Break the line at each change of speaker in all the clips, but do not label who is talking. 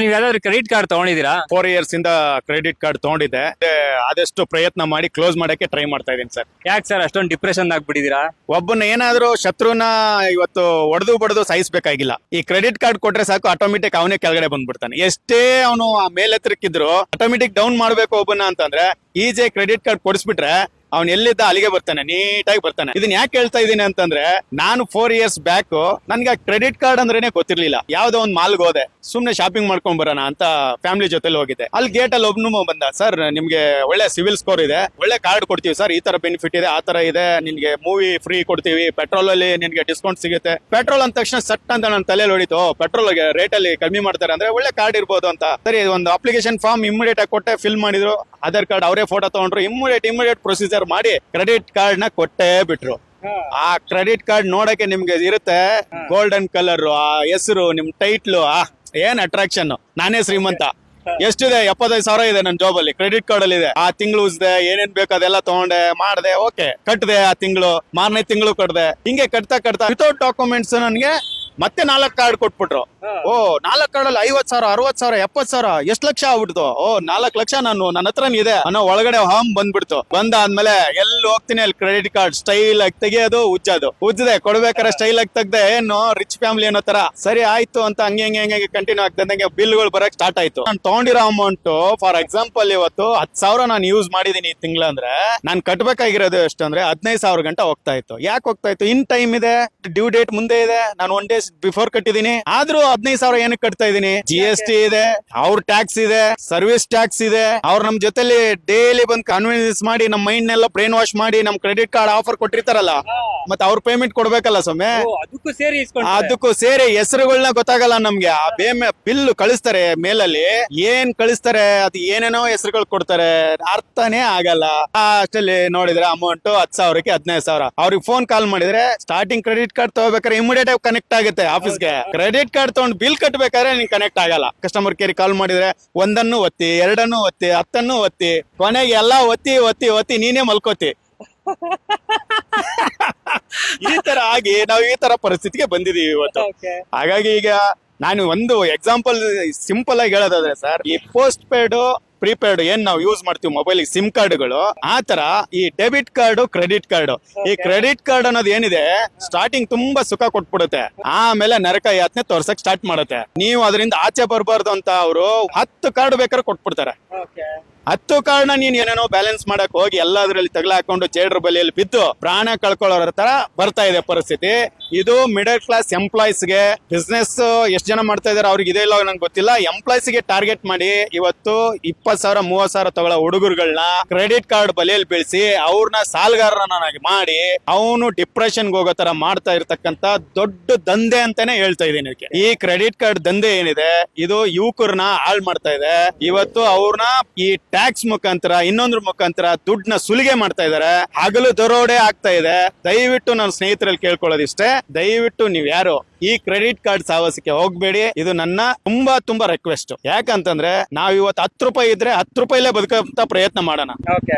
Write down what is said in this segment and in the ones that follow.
ನೀವ್ ಯಾವ್ದಾದ್ರು credit card ತಗೊಂಡಿದ್ದೀರಾ?
4 years ಇಂದ ಕ್ರೆಡಿಟ್ ಕಾರ್ಡ್ ತಗೊಂಡಿದ್ದೆ. ಆದಷ್ಟು ಪ್ರಯತ್ನ ಮಾಡಿ ಕ್ಲೋಸ್ ಮಾಡಕ್ಕೆ ಟ್ರೈ ಮಾಡ್ತಾ ಇದೀನಿ ಸರ್.
ಯಾಕೆ ಸರ್ ಅಷ್ಟೊಂದು ಡಿಪ್ರೆಷನ್ ಆಗ್ಬಿಟ್ಟಿದ್ದೀರಾ?
ಒಬ್ಬನ ಏನಾದ್ರೂ ಶತ್ರುನ ಇವತ್ತು ಒಡೆದು ಬಡದು ಸಾಯಿಸ್ಬೇಕಾಗಿಲ್ಲ. ಈ ಕ್ರೆಡಿಟ್ ಕಾರ್ಡ್ ಕೊಟ್ರೆ ಸಾಕು, ಆಟೋಮೆಟಿಕ್ ಅವನೇ ಕೆಳಗಡೆ ಬಂದ್ಬಿಡ್ತಾನೆ. ಎಷ್ಟೇ ಅವನು ಮೇಲೆತ್ತರಕ್ಕಿದ್ರು ಆಟೋಮೆಟಿಕ್ ಡೌನ್ ಮಾಡ್ಬೇಕು ಒಬ್ಬನ ಅಂತಂದ್ರೆ ಈಜೆ ಕ್ರೆಡಿಟ್ ಕಾರ್ಡ್ ಕೊಡಿಸ್ಬಿಟ್ರೆ ಅವ್ನು ಎಲ್ಲಿದ್ದ ಅಲ್ಲಿಗೆ ಬರ್ತಾನೆ, ನೀಟಾಗಿ ಬರ್ತಾನೆ. ಇದನ್ನ ಯಾಕೆ ಹೇಳ್ತಾ ಇದೀನಿ ಅಂತಂದ್ರೆ, ನಾನು 4 ಇಯರ್ಸ್ ಬ್ಯಾಕ್ ನನ್ಗೆ ಕ್ರೆಡಿಟ್ ಕಾರ್ಡ್ ಅಂದ್ರೇನೆ ಗೊತ್ತಿರ್ಲಿಲ್ಲ. ಯಾವ್ದೋ ಒಂದು ಮಾಲ್ಗೆ ಹೋದೆ, ಸುಮ್ನೆ ಶಾಪಿಂಗ್ ಮಾಡ್ಕೊಂಡ್ ಬರೋಣ ಅಂತ ಫ್ಯಾಮಿಲಿ ಜೊತೆಲಿ ಹೋಗಿದ್ದೆ. ಅಲ್ಲಿ ಗೇಟ್ ಅಲ್ಲಿ ಒಬ್ನು ಬಂದ, ಸರ್ ನಿಮ್ಗೆ ಒಳ್ಳೆ ಸಿವಿಲ್ ಸ್ಕೋರ್ ಇದೆ, ಒಳ್ಳೆ ಕಾರ್ಡ್ ಕೊಡ್ತೀವಿ ಸರ್, ಈ ತರ ಬೆನಿಫಿಟ್ ಇದೆ, ಆ ತರ ಇದೆ, ನಿನ್ಗೆ ಮೂವಿ ಫ್ರೀ ಕೊಡ್ತೀವಿ, ಪೆಟ್ರೋಲ್ ಅಲ್ಲಿ ನಿನ್ಗೆ ಡಿಸ್ಕೌಂಟ್ ಸಿಗುತ್ತೆ. ಪೆಟ್ರೋಲ್ ಅಂದ ತಕ್ಷಣ ಸಟ್ ಅಂತ ನನ್ನ ತಲೆಯಲ್ಲಿ ಹೊಡಿತು, ಪೆಟ್ರೋಲ್ ರೇಟ್ ಅಲ್ಲಿ ಕಮ್ಮಿ ಮಾಡ್ತಾರೆ ಅಂದ್ರೆ ಒಳ್ಳೆ ಕಾರ್ಡ್ ಇರ್ಬೋದು ಅಂತ. ಸರಿ, ಒಂದು ಅಪ್ಲಿಕೇಶನ್ ಫಾರ್ಮ್ ಇಮಿಡಿಯೇಟ್ ಆಗಿ ಕೊಟ್ಟೆ, ಫಿಲ್ ಮಾಡಿದ್ರು, ಆಧಾರ್ ಕಾರ್ಡ್ ಅವರೇ ಫೋಟೋ ತಗೊಂಡ್ರು, ಇಮಿಡಿಯೇಟ್ ಪ್ರೊಸೀಜರ್ ಮಾಡಿ ಕ್ರೆಡಿಟ್ ಕಾರ್ಡ್ ನ ಕೊಟ್ಟೇ ಬಿಟ್ರು. ಆ ಕ್ರೆಡಿಟ್ ಕಾರ್ಡ್ ನೋಡಕ್ಕೆ ನಿಮ್ಗೆ ಇರುತ್ತೆ, ಗೋಲ್ಡನ್ ಕಲರ್, ಆ ಹೆಸರು, ನಿಮ್ ಟೈಟ್ಲು, ಏನ್ ಅಟ್ರಾಕ್ಷನ್. ನಾನೇ ಶ್ರೀಮಂತ. ಎಷ್ಟಿದೆ? 75,000 ಇದೆ ನನ್ನ ಜಾಬ್ ಅಲ್ಲಿ, ಕ್ರೆಡಿಟ್ ಕಾರ್ಡ್ ಅಲ್ಲಿ ಇದೆ. ಆ ತಿಂಗಳು ಉಸ್ದೆ, ಏನೇನ್ ಬೇಕು ಅದೆಲ್ಲ ತಗೊಂಡೆ, ಮಾಡ್ದೆ, ಓಕೆ ಕಟ್ಟದೆ. ಆ ತಿಂಗಳು ಮಾರನೇ ತಿಂಗಳು ಕಟ್ಟದೆ. ಹಿಂಗೆ ಕಟ್ತಾ ವಿತೌಟ್ ಡಾಕ್ಯುಮೆಂಟ್ಸ್ ನನ್ಗೆ ಮತ್ತೆ 4 ಕಾರ್ಡ್ ಕೊಟ್ಬಿಟ್ರು. ಓ 4 ಕಾರ್ಡ್ ಅಲ್ಲಿ 50,000, 60,000, 70,000, ಎಷ್ಟು ಲಕ್ಷ ಆಗ್ಬಿಡ್ತು. ಓ 4 ಲಕ್ಷ ನನ್ನ ಹತ್ರ ಇದೆ ಅನ್ನೋ ಒಳಗಡೆ ಹಾಮ್ ಬಂದ್ಬಿಡ್ತು. ಬಂದಾದ್ಮೇಲೆ ಎಲ್ಲಿ ಹೋಗ್ತೀನಿ ಅಲ್ಲಿ ಕ್ರೆಡಿಟ್ ಕಾರ್ಡ್ ಸ್ಟೈಲ್ ಆಗಿ ತೆಗಿಯೋದು, ಉಜ್ಜದೆ ಕೊಡ್ಬೇಕಾರೆ ಸ್ಟೈಲ್ ಆಗಿ ತೆಗ್ದೆ. ಏನು ರಿಚ್ ಫ್ಯಾಮಿಲಿ ಅನ್ನೋ ತರ. ಸರಿ ಆಯ್ತು ಅಂತ ಹಂಗೆ ಕಂಟಿನ್ಯೂ ಆಗ್ತದಂಗೆ ಬಿಲ್ಗಳು ಬರಕ್ ಸ್ಟಾರ್ಟ್ ಆಯ್ತು. ನಾನು ತಗೊಂಡಿರೋ ಅಮೌಂಟ್ ಫಾರ್ ಎಕ್ಸಾಂಪಲ್ ಇವತ್ತು 10,000 ನಾನು ಯೂಸ್ ಮಾಡಿದೀನಿ ಈ ತಿಂಗಳ ಅಂದ್ರೆ, ನಾನು ಕಟ್ಬೇಕಾಗಿರೋದು ಎಷ್ಟಂದ್ರೆ 15,000 ಗಂಟೆ ಹೋಗ್ತಾ ಇತ್ತು. ಯಾಕೆ ಹೋಗ್ತಾ ಇತ್ತು? ಇನ್ ಟೈಮ್ ಇದೆ, ಡ್ಯೂ ಡೇಟ್ ಮುಂದೆ ಇದೆ, ನಾನು 1 ಡೇ ಬಿಫೋರ್ ಕಟ್ಟಿದೀನಿ. ಆದ್ರೂ 15,000 ಏನಕ್ಕೆ ಕಟ್ತಾ ಇದೀನಿ? GST ಇದೆ, ಅವ್ರ ಟ್ಯಾಕ್ಸ್ ಇದೆ, ಸರ್ವಿಸ್ ಟ್ಯಾಕ್ಸ್ ಇದೆ. ಅವ್ರು ನಮ್ ಜೊತೆಲಿ ಡೈಲಿ ಬಂದ್ ಕನ್ವಿನ್ಸ್ ಮಾಡಿ ನಮ್ ಮೈಂಡ್ ನೆಲ್ಲ ಬ್ರೈನ್ ವಾಶ್ ಮಾಡಿ ನಮ್ ಕ್ರೆಡಿಟ್ ಕಾರ್ಡ್ ಆಫರ್ ಕೊಟ್ಟಿರ್ತಾರಲ್ಲ, ಮತ್ತೆ ಅವ್ರ ಪೇಮೆಂಟ್ ಕೊಡ್ಬೇಕಲ್ಲ ಸೊಮ್ಮೆ. ಅದಕ್ಕೂ ಸೇರಿ ಹೆಸರುಗಳನ್ನ ಗೊತ್ತಾಗಲ್ಲ ನಮ್ಗೆ. ಆ ಬಿಲ್ ಕಳಿಸ್ತಾರೆ ಮೇಲಲ್ಲಿ, ಏನ್ ಕಳಿಸ್ತಾರೆ ಅದು ಏನೇನೋ ಹೆಸರುಗಳು ಕೊಡ್ತಾರೆ, ಅರ್ಥನೇ ಆಗಲ್ಲ. ಅಷ್ಟಲ್ಲಿ ನೋಡಿದ್ರೆ ಅಮೌಂಟ್ 10,000ಕ್ಕೆ 15,000. ಅವ್ರಿಗೆ ಫೋನ್ ಕಾಲ್ ಮಾಡಿದ್ರೆ ಸ್ಟಾರ್ಟಿಂಗ್ ಕ್ರೆಡಿಟ್ ಕಾರ್ಡ್ ತಗೋಬೇಕಾದ್ರೆ ಇಮಿಡಿಯೇಟ್ ಆಗಿ ಕನೆಕ್ಟ್ ಆಗುತ್ತೆ ಆಫೀಸ್ಗೆ. ಕ್ರೆಡಿಟ್ ಕಾರ್ಡ್ ತಗೊಂಡು ಬಿಲ್ ಕಟ್ಟಬೇಕಾದ್ರೆ ನಿನ್ ಕನೆಕ್ಟ್ ಆಗಲ್ಲ. ಕಸ್ಟಮರ್ ಕೇರ್ ಕಾಲ್ ಮಾಡಿದ್ರೆ 1 ಒತ್ತಿ, 2 ಒತ್ತಿ, 10 ಒತ್ತಿ, ಕೊನೆಗೆ ಎಲ್ಲಾ ಒತ್ತಿ ನೀನೇ ಮಲ್ಕೋತಿ. ಈ ತರ ಆಗಿ ನಾವು ಈ ತರ ಪರಿಸ್ಥಿತಿಗೆ ಬಂದಿದೀವಿ ಇವತ್ತು. ಹಾಗಾಗಿ ಈಗ ನಾನು ಒಂದು ಎಕ್ಸಾಂಪಲ್ ಸಿಂಪಲ್ ಆಗಿ ಹೇಳೋದಾದ್ರೆ ಸರ್, ಈ ಪೋಸ್ಟ್ ಪೇಡ್ ಪ್ರೀಪೇಡ್ ಏನ್ ನಾವು ಯೂಸ್ ಮಾಡ್ತೀವಿ ಮೊಬೈಲ್ ಸಿಮ್ ಕಾರ್ಡ್ಗಳು, ಆ ತರ ಈ ಡೆಬಿಟ್ ಕಾರ್ಡ್, ಕ್ರೆಡಿಟ್ ಕಾರ್ಡ್. ಈ ಕ್ರೆಡಿಟ್ ಕಾರ್ಡ್ ಅನ್ನೋದು ಏನಿದೆ, ಸ್ಟಾರ್ಟಿಂಗ್ ತುಂಬಾ ಸುಖ ಕೊಟ್ಬಿಡುತ್ತೆ, ಆಮೇಲೆ ನರಕ ಯಾತನೆ ತೋರ್ಸಕ್ ಸ್ಟಾರ್ಟ್ ಮಾಡುತ್ತೆ. ನೀವು ಅದರಿಂದ ಆಚೆ ಬರಬಾರ್ದು ಅಂತ ಅವರು 10 ಕಾರ್ಡ್ ಬೇಕಾದ್ರೆ ಕೊಟ್ಬಿಡ್ತಾರೆ. 10 ಕಾರ್ಡ್ ನೀನ್ ಏನೇನೋ ಬ್ಯಾಲೆನ್ಸ್ ಮಾಡಕ್ ಹೋಗಿ ಎಲ್ಲದ್ರಲ್ಲಿ ತಗಲ ಹಾಕೊಂಡು ಜೇಡ್ರ ಬಲಿಯಲ್ಲಿ ಬಿದ್ದು ಪ್ರಾಣ ಕಳ್ಕೊಳ್ಳೋರ ತರ ಬರ್ತಾ ಇದೆ ಪರಿಸ್ಥಿತಿ. ಇದು ಮಿಡಲ್ ಕ್ಲಾಸ್ ಎಂಪ್ಲಾಯ್ಸ್ ಗೆ, ಬಿಸ್ನೆಸ್ ಎಷ್ಟು ಜನ ಮಾಡ್ತಾ ಇದಾರೆ ಅವ್ರಿಗೆ ಇದೆ ಇಲ್ಲ ನಂಗೆ ಗೊತ್ತಿಲ್ಲ, ಎಂಪ್ಲಾಯ್ಸ್ ಗೆ ಟಾರ್ಗೆಟ್ ಮಾಡಿ ಇವತ್ತು 20,000, 30,000 ತಗೊಳ್ಳೋ ಹುಡುಗರುಗಳನ್ನ ಕ್ರೆಡಿಟ್ ಕಾರ್ಡ್ ಬಲಿಯಲ್ಲಿ ಬೀಳಿಸಿ ಅವ್ರನ್ನ ಸಾಲಗಾರರನ್ನಾಗಿ ಮಾಡಿ ಅವನು ಡಿಪ್ರೆಷನ್ ಹೋಗೋ ತರ ಮಾಡ್ತಾ ಇರ್ತಕ್ಕಂತ ದೊಡ್ಡ ದಂಧೆ ಅಂತಾನೆ ಹೇಳ್ತಾ ಇದೀನಿ. ಈ ಕ್ರೆಡಿಟ್ ಕಾರ್ಡ್ ದಂಧೆ ಏನಿದೆ, ಇದು ಯುವಕರನ್ನ ಹಾಳು ಮಾಡ್ತಾ ಇದೆ. ಇವತ್ತು ಅವ್ರನ್ನ ಈ ಟ್ಯಾಕ್ಸ್ ಮುಖಾಂತರ, ಇನ್ನೊಂದ್ರ ಮುಖಾಂತರ ದುಡ್ಡನ್ನ ಸುಲಿಗೆ ಮಾಡ್ತಾ ಇದಾರೆ. ಹಗಲು ದರೋಡೆ ಆಗ್ತಾ ಇದೆ. ದಯವಿಟ್ಟು ನನ್ನ ಸ್ನೇಹಿತರಲ್ಲಿ ಕೇಳ್ಕೊಳ್ಳೋದಿಷ್ಟೇ, ದಯವಿಟ್ಟು ನೀವ್ ಯಾರು ಈ ಕ್ರೆಡಿಟ್ ಕಾರ್ಡ್ ಸಾಹಸಕ್ಕೆ ಹೋಗ್ಬೇಡಿ. ಇದು ನನ್ನ ತುಂಬಾ ರಿಕ್ವೆಸ್ಟ್. ಯಾಕಂತಂದ್ರೆ ನಾವ್ ಇವತ್ತು 10 ರೂಪಾಯಿ ಇದ್ರೆ 10 ರೂಪಾಯಿಲೇ ಬದುಕಂತ ಪ್ರಯತ್ನ ಮಾಡೋಣ.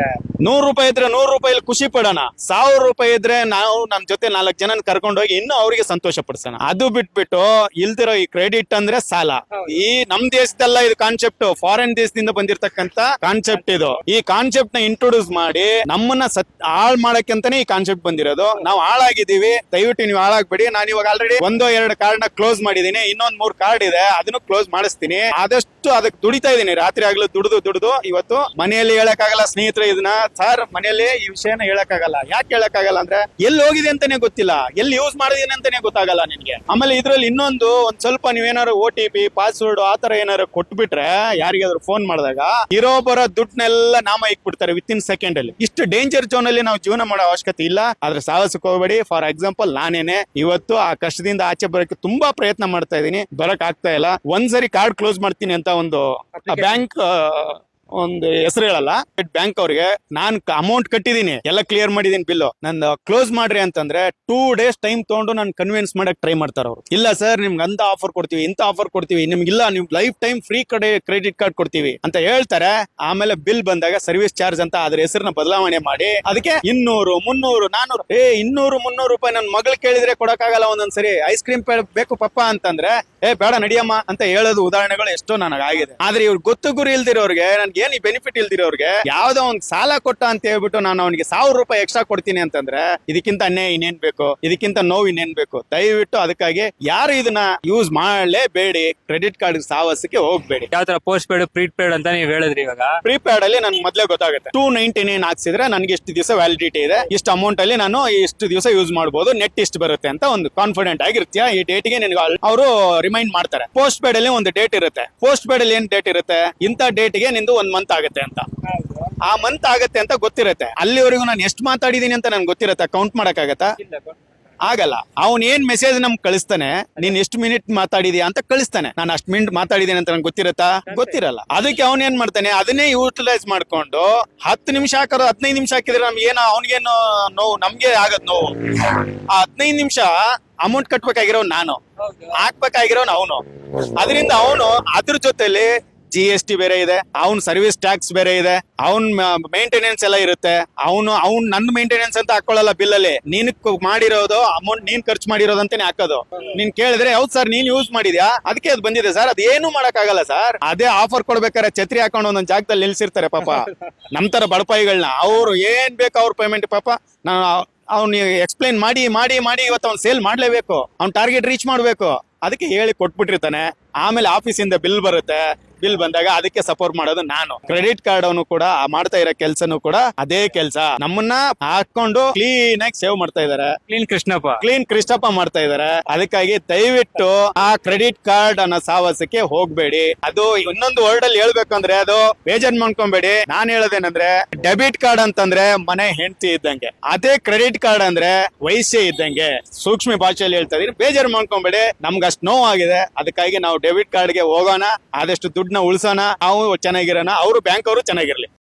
100 ರೂಪಾಯಿ ಇದ್ರೆ 100 ರೂಪಾಯಿ ಖುಷಿ ಪಡೋಣ. 1000 ರೂಪಾಯಿ ಇದ್ರೆ ನಾವು ನಮ್ ಜೊತೆ 4 ಜನನ್ ಕರ್ಕೊಂಡು ಹೋಗಿ ಇನ್ನೂ ಅವರಿಗೆ ಸಂತೋಷ ಪಡಿಸೋಣ. ಅದು ಬಿಟ್ಬಿಟ್ಟು ಇಲ್ದಿರೋ ಈ ಕ್ರೆಡಿಟ್ ಅಂದ್ರೆ ಸಾಲ. ಈ ನಮ್ ದೇಶದಲ್ಲ ಇದು ಕಾನ್ಸೆಪ್ಟ್, ಫಾರಿನ್ ದೇಶದಿಂದ ಬಂದಿರತಕ್ಕಂತ ಕಾನ್ಸೆಪ್ಟ್ ಇದು. ಈ ಕಾನ್ಸೆಪ್ಟ್ ನ ಇಂಟ್ರೊಡ್ಯೂಸ್ ಮಾಡಿ ನಮ್ಮನ್ನ ಹಾಳ್ ಮಾಡಕ್ಕೆ ಅಂತಾನೆ ಈ ಕಾನ್ಸೆಪ್ಟ್ ಬಂದಿರೋದು. ನಾವು ಹಾಳಾಗಿದ್ದೀವಿ, ದಯವಿಟ್ಟು ನೀವು ಹಾಳಾಗ್ಬೇಡಿ. ನಾನು ಇವಾಗ ಆಲ್ರೆಡಿ 1-2 ಕಾರ್ಡ್ ನ ಕ್ಲೋಸ್ ಮಾಡಿದೀನಿ, ಇನ್ನೊಂದ್ 3 ಕಾರ್ಡ್ ಇದೆ, ಅದನ್ನು ಕ್ಲೋಸ್ ಮಾಡಿಸ್ತೀನಿ. ಆದಷ್ಟು ಅದಕ್ಕೆ ದುಡಿತಾ ಇದೀನಿ, ರಾತ್ರಿ ಆಗ್ಲೂ ದುಡಿದು ಇವತ್ತು ಮನೆಯಲ್ಲಿ ಹೇಳಕ್ಕಾಗಲ್ಲ ಸ್ನೇಹಿತರೆ ಇದನ್ನ. ಸರ್ ಮನೆಯಲ್ಲಿ ಈ ವಿಷಯನ ಹೇಳಕ್ಕಾಗಲ್ಲ. ಯಾಕೆ ಹೇಳಕ್ಕಾಗಲ್ಲ ಅಂದ್ರೆ ಎಲ್ಲಿ ಹೋಗಿದೆ ಅಂತಾನೆ ಗೊತ್ತಿಲ್ಲ, ಎಲ್ಲಿ ಯೂಸ್ ಮಾಡಿದೀನಿ ಅಂತಾನೆ ಗೊತ್ತಾಗಲ್ಲ ನಿನ್ಗೆ. ಆಮೇಲೆ ಇದ್ರಲ್ಲಿ ಇನ್ನೊಂದು ಒಂದ್ ಸ್ವಲ್ಪ ನೀವೇನಾದ್ರು OTP, ಪಾಸ್ವರ್ಡ್ ಆತರ ಏನಾದ್ರು ಕೊಟ್ಬಿಟ್ರೆ ಯಾರಿಗಾದ್ರು ಫೋನ್ ಮಾಡಿದಾಗ ಇರೋ ಬರೋ ದುಡ್ಡನ್ನೆಲ್ಲ ನಾಮ ಇಕ್ಬಿಡ್ತಾರೆ ವಿತಿನ್ ಸೆಕೆಂಡ್ ಅಲ್ಲಿ. ಇಷ್ಟು ಡೇಂಜರ್ ಝೋನ್ ಅಲ್ಲಿ ನಾವು ಜೀವನ ಮಾಡೋ ಅವಶ್ಯಕತೆ ಇಲ್ಲ. ಆದ್ರೆ ಸಾಹಸಕ್ಕೆ ಹೋಗ್ಬೇಡಿ. ಫಾರ್ ಎಕ್ಸಾಂಪಲ್ ನಾನೇನೆ ಇವತ್ತು ಆ ಕಷ್ಟದಿಂದ ಆಚೆ ಬರೋಕೆ ತುಂಬಾ ಪ್ರಯತ್ನ ಮಾಡ್ತಾ ಇದೀನಿ, ಬರಕ್ ಆಗ್ತಾ ಇಲ್ಲ. ಒಂದ್ಸರಿ ಕಾರ್ಡ್ ಕ್ಲೋಸ್ ಮಾಡ್ತೀನಿ ಅಂತ ಒಂದು ಬ್ಯಾಂಕ್ ಒಂದು ಹೆಸರು ಹೇಳಲ್ಲ ಬ್ಯಾಂಕ್ ಅವ್ರಿಗೆ ನಾನು ಅಮೌಂಟ್ ಕಟ್ಟಿದೀನಿ ಎಲ್ಲ ಕ್ಲಿಯರ್ ಮಾಡಿದೀನಿ ಬಿಲ್ಲು ನಂದು ಕ್ಲೋಸ್ ಮಾಡ್ರಿ ಅಂತಂದ್ರೆ 2 days ಟೈಮ್ ತಗೊಂಡು ನಾನು ಕನ್ವಿನ್ಸ್ ಮಾಡಕ್ ಟ್ರೈ ಮಾಡ್ತಾರ ಅವ್ರು. ಇಲ್ಲ ಸರ್ ನಿಮ್ಗೆ ಅಂತ ಆಫರ್ ಕೊಡ್ತೀವಿ ಇಂತ ಆಫರ್ ಕೊಡ್ತೀವಿ ನಿಮ್ಗಿಲ್ಲ ನೀವು life time free credit card ಕೊಡ್ತೀವಿ ಅಂತ ಹೇಳ್ತಾರೆ. ಆಮೇಲೆ ಬಿಲ್ ಬಂದಾಗ ಸರ್ವಿಸ್ ಚಾರ್ಜ್ ಅಂತ ಅದ್ರ ಹೆಸರನ್ನ ಬದಲಾವಣೆ ಮಾಡಿ ಅದಕ್ಕೆ 200 300 400 200 300 ರೂಪಾಯಿ ನನ್ನ ಮಗಳು ಕೇಳಿದ್ರೆ ಕೊಡಕ್ಕಾಗಲ್ಲ ಒಂದೊಂದ್ಸರಿ ಐಸ್ ಕ್ರೀಮ್ ಬೇಕು ಪಪ್ಪ ಅಂತಂದ್ರೆ ಬೇಡ ನಡಿಯಮ್ಮ ಅಂತ ಹೇಳೋದು ಉದಾಹರಣೆಗಳು ಎಷ್ಟೋ ನನಗಾಗಿದೆ. ಆದ್ರೆ ಇವ್ರು ಗೊತ್ತು ಗುರಿ ಇಲ್ದಿರೋರ್ಗೆ ನನ್ಗೆ ಏನ್ ಈ ಬೆನಿಫಿಟ್ ಇಲ್ದಿರೋರ್ಗೆ ಯಾವ್ದೋ ಒಂದ್ ಸಾಲ ಕೊಟ್ಟ ಅಂತ ಹೇಳ್ಬಿಟ್ಟು ನಾನು ಅವನಿಗೆ 1000 ರೂಪಾಯಿ ಎಕ್ಸ್ಟ್ರಾ ಕೊಡ್ತೀನಿ ಅಂತಂದ್ರೆ ಇದಕ್ಕಿಂತ ಅನ್ಯಾಯ ಇನ್ನೇನ್ ಬೇಕು, ಇದಕ್ಕಿಂತ ನೋವು ಇನ್ನೇನ್ ಬೇಕು. ದಯವಿಟ್ಟು ಅದಕ್ಕಾಗಿ ಯಾರು ಇದನ್ನ ಯೂಸ್ ಮಾಡಲೇಬೇಡಿ, ಕ್ರೆಡಿಟ್ ಕಾರ್ಡ್ ಸಾಹಸಕ್ಕೆ ಹೋಗ್ಬೇಡಿ.
ಯಾವ ತರ ಪೋಸ್ಟ್ ಪೇಡ್ ಪ್ರೀಪೇಡ್ ಅಂತ ನೀವು ಹೇಳಿದ್ರಿ. ಇವಾಗ
ಪ್ರೀಪೇಡ್ ಅಲ್ಲಿ ನನ್ಗೆ ಮೊದ್ಲೇ ಗೊತ್ತಾಗುತ್ತೆ 299 ಹಾಕ್ಸಿದ್ರೆ ನನ್ಗೆ ಇಷ್ಟು ದಿವಸ ವ್ಯಾಲಿಡಿಟಿ ಇದೆ, ಇಷ್ಟು ಅಮೌಂಟ್ ಅಲ್ಲಿ ನಾನು ಇಷ್ಟು ದಿವಸ ಯೂಸ್ ಮಾಡಬಹುದು, ನೆಟ್ ಇಷ್ಟು ಬರುತ್ತೆ ಅಂತ ಒಂದು ಕಾನ್ಫಿಡೆಂಟ್ ಆಗಿರ್ತೀಯ. ಈ ಡೇಟ್ಗೆ ನಿನ್ಗೆ ಅವರು ರಿಮೈಂಡ್ ಮಾಡ್ತಾರೆ. ಪೋಸ್ಟ್ ಪೇಡ್ ಅಲ್ಲಿ ಒಂದು ಡೇಟ್ ಇರುತ್ತೆ. ಪೋಸ್ಟ್ ಪೇಡ್ ಅಲ್ಲಿ ಏನ್ ಡೇಟ್ ಇರುತ್ತೆ, ಇಂಥ ಡೇಟ್ಗೆ ನಿಂದು 1 ಮಂತ್ ಆಗುತ್ತೆ ಅಂತ. ಆ ಮಂತ್ ಆಗತ್ತೆ ಅಂತ ಗೊತ್ತಿರುತ್ತೆ. ಅಲ್ಲಿವರೆಗೂ ನಾನು ಎಷ್ಟು ಮಾತಾಡಿದೀನಿ ಅಂತ ನನ್ಗೆ ಗೊತ್ತಿರುತ್ತೆ. ಕೌಂಟ್ ಮಾಡಕ್ಕಾಗತ್ತಾ? ಆಗಲ್ಲ. ಅವನ್ ಏನ್ ಮೆಸೇಜ್ ನಮ್ಗೆ ಕಳಿಸ್ತಾನೆ, ನೀನ್ ಎಷ್ಟು ಮಿನಿಟ್ ಮಾತಾಡಿದ್ಯಾ ಅಂತ ಕಳಿಸ್ತಾನೆ. ನಾನು ಅಷ್ಟು ಮಿನಿಟ್ ಮಾತಾಡಿದ್ದೀನಿ ಅಂತ ನಂಗೆ ಗೊತ್ತಿರತ್ತಾ? ಗೊತ್ತಿರಲ್ಲ. ಅದಕ್ಕೆ ಅವನ್ ಏನ್ ಮಾಡ್ತಾನೆ, ಅದನ್ನೇ ಯೂಟಿಲೈಸ್ ಮಾಡ್ಕೊಂಡು 10 ನಿಮಿಷ ಹಾಕೋದು 15 ನಿಮಿಷ ಹಾಕಿದ್ರೆ ನಮ್ಗೆ ಏನೋ ಅವನಿಗೇನು ನೋವು, ನಮ್ಗೆ ಆಗದ್ ನೋವು. ಆ 15 ನಿಮಿಷ ಅಮೌಂಟ್ ಕಟ್ಬೇಕಾಗಿರೋ ನಾನು, ಹಾಕ್ಬೇಕಾಗಿರೋನು ಅವನು. ಅದರಿಂದ ಅವನು ಅದ್ರ ಜೊತೆಲಿ GST ಬೇರೆ ಇದೆ, ಅವ್ನ್ ಸರ್ವಿಸ್ ಟ್ಯಾಕ್ಸ್ ಬೇರೆ ಇದೆ, ಅವ್ನ್ ಮೇಂಟೆನೆನ್ಸ್ ಎಲ್ಲ ಇರುತ್ತೆ. ಅವ್ನು ನನ್ನ ಮೇಂಟೆನೆನ್ಸ್ ಅಂತ ಹಾಕೊಳ್ಳಲ್ಲ ಬಿಲ್ ಅಲ್ಲಿ. ನೀನ್ ಮಾಡಿರೋದು ಅಮೌಂಟ್ ನೀನ್ ಖರ್ಚು ಮಾಡಿರೋದಂತಾನೆ ಹಾಕೋದು. ನೀನ್ ಕೇಳಿದ್ರೆ ಹೌದು ಸರ್ ನೀನ್ ಯೂಸ್ ಮಾಡಿದ್ಯಾ ಅದಕ್ಕೆ ಅದು ಬಂದಿದೆ ಸರ್, ಅದೇನು ಮಾಡಕ್ ಆಗಲ್ಲ ಸರ್. ಅದೇ ಆಫರ್ ಕೊಡ್ಬೇಕಾದ್ರೆ ಛತ್ರಿ ಹಾಕೊಂಡು ಒಂದೊಂದ್ ಜಾಗದಲ್ಲಿ ನಿಲ್ಸಿರ್ತಾರೆ ಪಾಪ ನಮ್ ತರ ಬಡಪಾಯಿಗಳನ್ನ. ಅವ್ರು ಏನ್ ಬೇಕು ಅವ್ರ ಪೇಮೆಂಟ್ ಪಾಪ ಅವ್ನು ಎಕ್ಸ್ಪ್ಲೈನ್ ಮಾಡಿ ಮಾಡಿ ಮಾಡಿ ಇವತ್ತು ಅವ್ನು ಸೇಲ್ ಮಾಡ್ಲೇಬೇಕು, ಅವ್ನ್ ಟಾರ್ಗೆಟ್ ರೀಚ್ ಮಾಡ್ಬೇಕು. ಅದಕ್ಕೆ ಹೇಳಿ ಕೊಟ್ಬಿಟ್ಟಿರ್ತಾನೆ. ಆಮೇಲೆ ಆಫೀಸಿಂದ ಬಿಲ್ ಬರುತ್ತೆ. ಬಿಲ್ ಬಂದಾಗ ಅದಕ್ಕೆ ಸಪೋರ್ಟ್ ಮಾಡೋದು ನಾನು. ಕ್ರೆಡಿಟ್ ಕಾರ್ಡ್ ಅವನು ಕೂಡ ಮಾಡ್ತಾ ಇರೋ ಕೆಲ್ಸನೂ ಕೂಡ ಅದೇ ಕೆಲಸ. ನಮ್ಮನ್ನ ಹಾಕೊಂಡು ಕ್ಲೀನ್ ಆಗಿ ಸೇವ್ ಮಾಡ್ತಾ ಇದಾರೆ. ಕ್ಲೀನ್ ಕೃಷ್ಣಪ್ಪ ಮಾಡ್ತಾ ಇದಾರೆ. ಅದಕ್ಕಾಗಿ ದಯವಿಟ್ಟು ಆ ಕ್ರೆಡಿಟ್ ಕಾರ್ಡ್ ಅನ್ನೋ ಸಾಹಸಕ್ಕೆ ಹೋಗ್ಬೇಡಿ. ಅದು ಇನ್ನೊಂದು ವರ್ಡ್ ಅಲ್ಲಿ ಹೇಳ್ಬೇಕು ಅಂದ್ರೆ ಅದು ಬೇಜಾರ್ ಮಾಡ್ಕೊಂಬೇಡಿ. ನಾನ್ ಹೇಳೋದೇನಂದ್ರೆ ಡೆಬಿಟ್ ಕಾರ್ಡ್ ಅಂತಂದ್ರೆ ಮನೆ ಹೆಂಡತಿ ಇದ್ದಂಗೆ, ಅದೇ ಕ್ರೆಡಿಟ್ ಕಾರ್ಡ್ ಅಂದ್ರೆ ವಯಸ್ಸೇ ಇದ್ದಂಗೆ. ಸೂಕ್ಷ್ಮ ಭಾಷೆಯಲ್ಲಿ ಹೇಳ್ತಾ ಇದೀನಿ, ಬೇಜಾರ್ ಮಾಡ್ಕೊಂಬೇಡಿ. ನಮ್ಗೆ ಅಷ್ಟು ನೋವಾಗಿದೆ. ಅದಕ್ಕಾಗಿ ನಾವು ಡೆಬಿಟ್ ಕಾರ್ಡ್ಗೆ ಹೋಗೋಣ, ಆದಷ್ಟು ದುಡ್ಡನ್ನ ಉಳಿಸೋಣ, ನಾವು ಚೆನ್ನಾಗಿರೋಣ, ಅವರು ಬ್ಯಾಂಕ್ ಅವರು ಚೆನ್ನಾಗಿರ್ಲಿ.